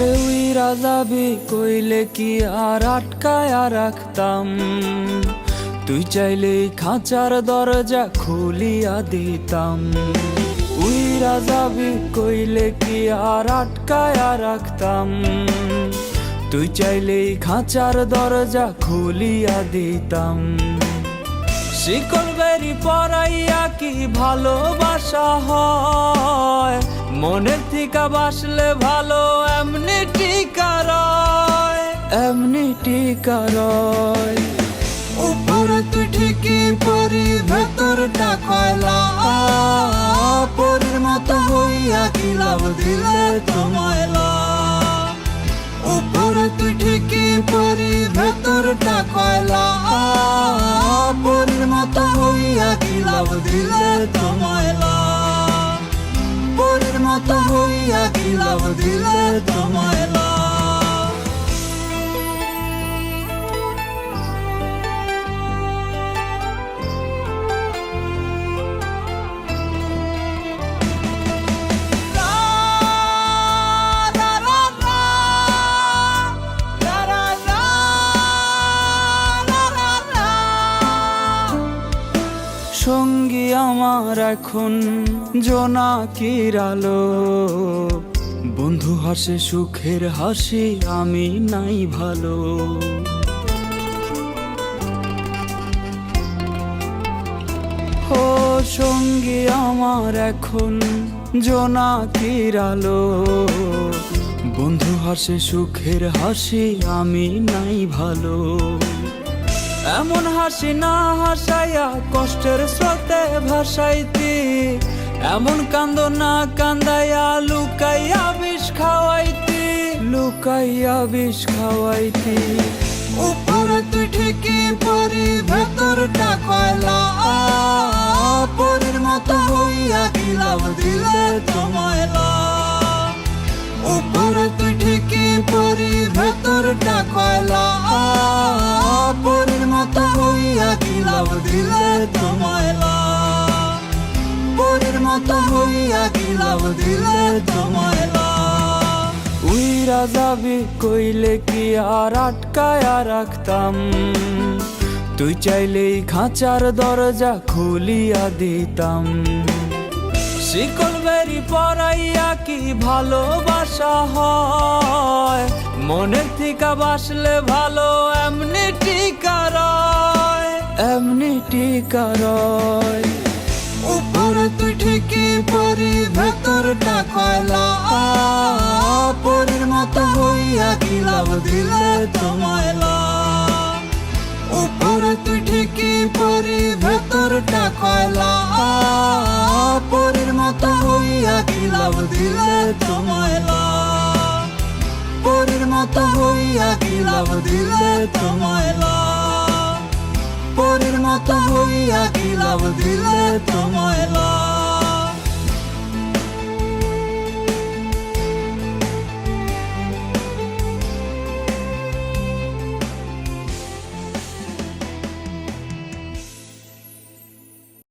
আরে উইরা যাবি কইলে কি আর আটকায়া রাখতাম, তুই চাইলেই খাঁচার দরজা খুলিয়া দিতাম। উইরা যাবি কইলে কি আর আটকায়া রাখতাম, তুই চাইলেই খাঁচার দরজা খুলিয়া দিতাম। শিকল বেরি পরাইয়া কি ভালোবাসা হয়, মনের থিকা বাসলে ভালো এমনি টিকা রয়, এমনি টিকা রয়। উপরে তুই ঠিকই পরি ভেতরটা কয়লা, পরির মতো হইয়া কি লাভ দিলে তোমায়লা। উপরে তুই ঠিকই পরি ভেতরটা কয়লা, পরির মতো হইয়া কি লাভ দিলে তোমায়লা। পরির মতো হইয়া কি লাভ দিলে তোমায়লা। সঙ্গী আমার এখন জোনাকির আলো, বন্ধু হাসে সুখের হাসি আমি নাই ভালো। ও সঙ্গী আমার এখন জোনাকির আলো, বন্ধু হাসে সুখের হাসি আমি নাই ভালো। এমন হাসি না হাসাইয়া কষ্টের স্রোতে ভাসাইতি, এমন কান্দ না কান্দাইয়া লুকাইয়া বিষ খাওয়াইতি, লুকাইয়া বিষ খাওয়াইতি। উপরে তুই ঠিকই পরি ভেতরটা কয়লা, পরির মতো হইয়া কি লাভ দিলে তোমায়লা। উপরে তুই ঠিকই পরি ভেতরটা কয়লা, পরির মতো হইয়া কি লাভ দিলে তোমায়লা। পরির মতো হইয়া কি লাভ দিলে তোমায়লা। উইরা যাবি কইলে কি আর আটকায়া রাখতাম, তুই চাইলেই খাঁচার দরজা খুলিয়া দিতাম। শিকল বেরি পরাইয়া কি ভালোবাসা হয়, মনের থিকা বাসলে ভালো এমনি টিকা রয়, এমনি টিকা রয়। উপরে তুই ঠিকই পরি ভেতরটা কয়লা, পরির মতো হইয়া কি লাভ দিলে তোমায়লা। উপরে তুই ঠিকই পরি ভেতরটা কয়লা, পরির মতো হইয়া কি লাভ দিলে তোমায়লা। পরির মতো হইয়া কি লাভ দিলে তোমায়লা। পরির মতো হইয়া কি লাভ দিলে তোমায়লা।